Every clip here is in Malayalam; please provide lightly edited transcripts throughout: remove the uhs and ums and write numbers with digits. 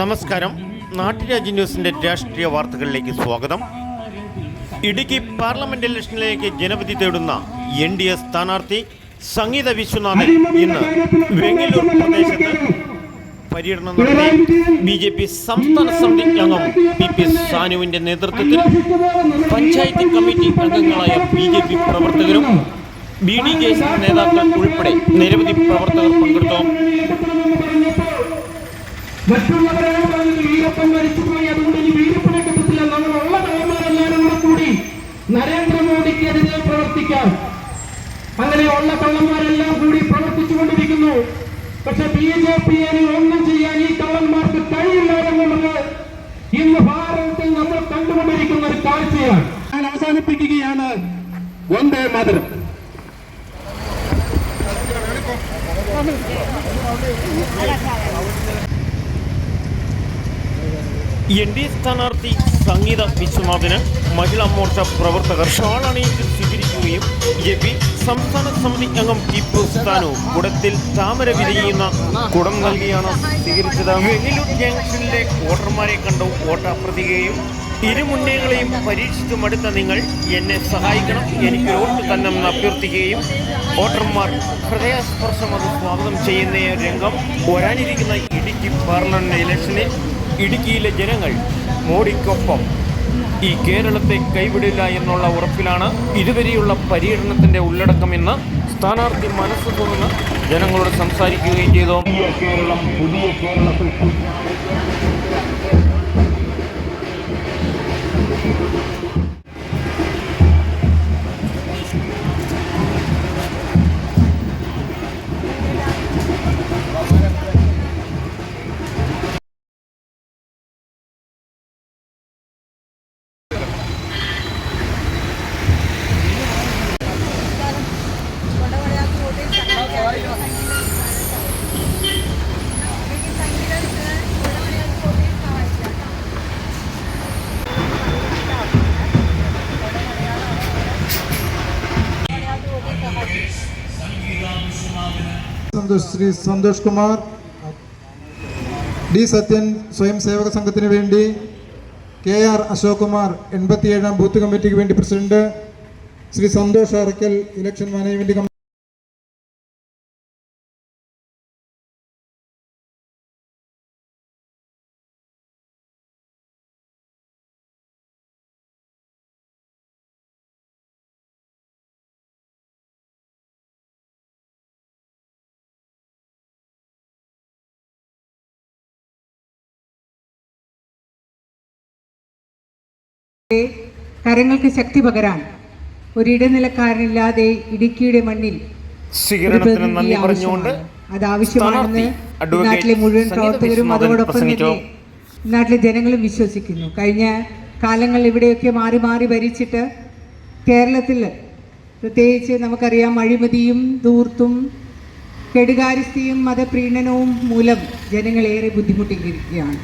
നമസ്കാരം. നാട്ടുരാജ്യ ന്യൂസിൻ്റെ രാഷ്ട്രീയ വാർത്തകളിലേക്ക് സ്വാഗതം. ഇടുക്കി പാർലമെന്റ് ഇലക്ഷനിലേക്ക് ജനവിധി തേടുന്ന NDA സ്ഥാനാർത്ഥി സംഗീത വിശ്വനാഥൻ ഇന്ന് വെങ്ങല്ലൂർ പ്രദേശത്ത് പര്യടനം നടത്തി. BJP സംസ്ഥാന സമിതി അംഗം PP സാനുവിൻ്റെ നേതൃത്വത്തിൽ പഞ്ചായത്ത് കമ്മിറ്റി അംഗങ്ങളായ BJP പ്രവർത്തകരും BDJS നേതാക്കൾ ഉൾപ്പെടെ നിരവധി പ്രവർത്തകർ പങ്കെടുത്തു. നരേന്ദ്രമോദിക്കെതിരെ പ്രവർത്തിക്കാം, അങ്ങനെയുള്ള കള്ളന്മാരെല്ലാം കൂടി പ്രവർത്തിച്ചുകൊണ്ടിരിക്കുന്നു. പക്ഷെ BJP ഒന്നും ചെയ്യാൻ ഈ കള്ളന്മാർക്ക് കഴിയില്ല എന്നുള്ളത് ഇന്ന് ഭാരതത്തിൽ നമ്മൾ കണ്ടുകൊണ്ടിരിക്കുന്ന ഒരു കാഴ്ചയാണ്. ഞാൻ അവസാനിപ്പിക്കുകയാണ്. വന്ദേ മാതരം. NDA സ്ഥാനാർത്ഥി സംഗീത വിശ്വനാഥന് മഹിളാ മോർച്ച പ്രവർത്തകർ ഷാളണിയിച്ച് സ്വീകരിക്കുകയും BJP സംസ്ഥാന സമിതി അംഗം ടിപ്പു സാനു കുടത്തിൽ താമര വിരിയുന്ന കുടം നൽകിയാണ് സ്വീകരിച്ചത്. വെങ്ങല്ലൂർ ജംഗ്ഷനിലെ വോട്ടർമാരെ കണ്ടു വോട്ടഭ്യർത്ഥിക്കുകയും ഇരുമുന്നണികളെയും പരീക്ഷിച്ചു മടുത്ത നിങ്ങൾ എന്നെ സഹായിക്കണം, എനിക്ക് വോട്ട് തന്നെ അഭ്യർത്ഥിക്കുകയും വോട്ടർമാർ ഹൃദയസ്പർശം അത് സ്വാഗതം ചെയ്യുന്ന രംഗം വരാനിരിക്കുന്ന ഇടുക്കി പാർലമെന്റ് ഇലക്ഷനിൽ ഇടുക്കിയിലെ ജനങ്ങൾ മോഡിക്കൊപ്പം ഈ കേരളത്തെ കൈവിടില്ല എന്നുള്ള ഉറപ്പിലാണ് ഇതുവരെയുള്ള പര്യടനത്തിൻ്റെ ഉള്ളടക്കമെന്ന് സ്ഥാനാർത്ഥി മനസ്സ് തുറന്ന് ജനങ്ങളോട് സംസാരിക്കുകയും ചെയ്തു. കേരളം പുതിയ കേരളത്തിൽ ശ്രീ സന്തോഷ് കുമാർ, D സത്യൻ സ്വയം സേവക സംഘത്തിന് വേണ്ടി, KR അശോക് കുമാർ 87-ാം ബൂത്ത് കമ്മിറ്റിക്ക് വേണ്ടി president, Shri Santhosh Arakkal election management committee. കരങ്ങൾക്ക് ശക്തി പകരാൻ ഒരിടനിലക്കാരനില്ലാതെ ഇടുക്കിയുടെ മണ്ണിൽ അത് ആവശ്യമാണെന്ന് നാട്ടിലെ മുഴുവൻ പ്രവർത്തകരും അതോടൊപ്പം തന്നെ നാട്ടിലെ ജനങ്ങളും വിശ്വസിക്കുന്നു. കഴിഞ്ഞ കാലങ്ങൾ ഇവിടെയൊക്കെ മാറി മാറി ഭരിച്ചിട്ട് കേരളത്തിൽ പ്രത്യേകിച്ച് നമുക്കറിയാം അഴിമതിയും ധൂർത്തും കെടുകാര്യസ്ഥയും മതപ്രീണനവും മൂലം ജനങ്ങളേറെ ബുദ്ധിമുട്ടിയിരിക്കുകയാണ്.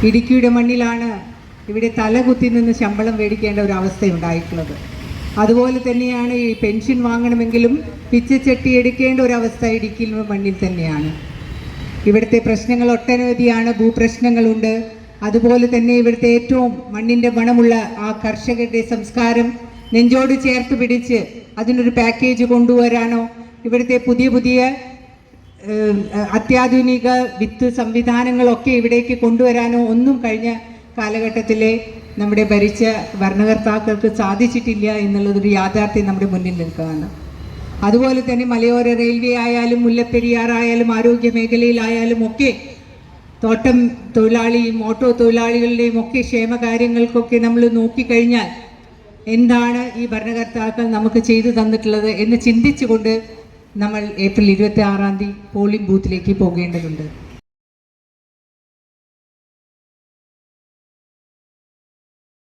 ഇടുക്കിയുടെ മണ്ണിലാണ് ഇവിടെ തലകുത്തി നിന്ന് ശമ്പളം മേടിക്കേണ്ട ഒരു അവസ്ഥയുണ്ടായിട്ടുള്ളത്. അതുപോലെ തന്നെയാണ് ഈ പെൻഷൻ വാങ്ങണമെങ്കിലും പിച്ചച്ചട്ടി എടുക്കേണ്ട ഒരവസ്ഥ ഇടുക്കിയിൽ മണ്ണിൽ തന്നെയാണ്. ഇവിടുത്തെ പ്രശ്നങ്ങൾ ഒട്ടനവധിയാണ്. ഭൂപ്രശ്നങ്ങളുണ്ട്. അതുപോലെ തന്നെ ഇവിടുത്തെ ഏറ്റവും മണ്ണിൻ്റെ മണമുള്ള ആ കർഷകരുടെ സംസ്കാരം നെഞ്ചോട് ചേർത്ത് പിടിച്ച് അതിനൊരു പാക്കേജ് കൊണ്ടുവരാനോ ഇവിടുത്തെ പുതിയ പുതിയ അത്യാധുനിക വിത്ത് സംവിധാനങ്ങളൊക്കെ ഇവിടേക്ക് കൊണ്ടുവരാനോ ഒന്നും കഴിഞ്ഞ കാലഘട്ടത്തിലെ നമ്മുടെ ഭരിച്ച ഭരണകർത്താക്കൾക്ക് സാധിച്ചിട്ടില്ല എന്നുള്ളതൊരു യാഥാർത്ഥ്യം നമ്മുടെ മുന്നിൽ നിൽക്കുകയാണ്. അതുപോലെ തന്നെ മലയോര റെയിൽവേ ആയാലും മുല്ലപ്പെരിയാറായാലും ആരോഗ്യ മേഖലയിലായാലും ഒക്കെ തോട്ടം തൊഴിലാളിയും ഓട്ടോ തൊഴിലാളികളുടെയും ഒക്കെ ക്ഷേമകാര്യങ്ങൾക്കൊക്കെ നമ്മൾ നോക്കിക്കഴിഞ്ഞാൽ എന്താണ് ഈ ഭരണകർത്താക്കൾ നമുക്ക് ചെയ്തു തന്നിട്ടുള്ളത് എന്ന് ചിന്തിച്ചുകൊണ്ട് നമ്മൾ ഏപ്രിൽ 26-ാം തീയതി പോളിംഗ് ബൂത്തിലേക്ക് പോകേണ്ടതുണ്ട്.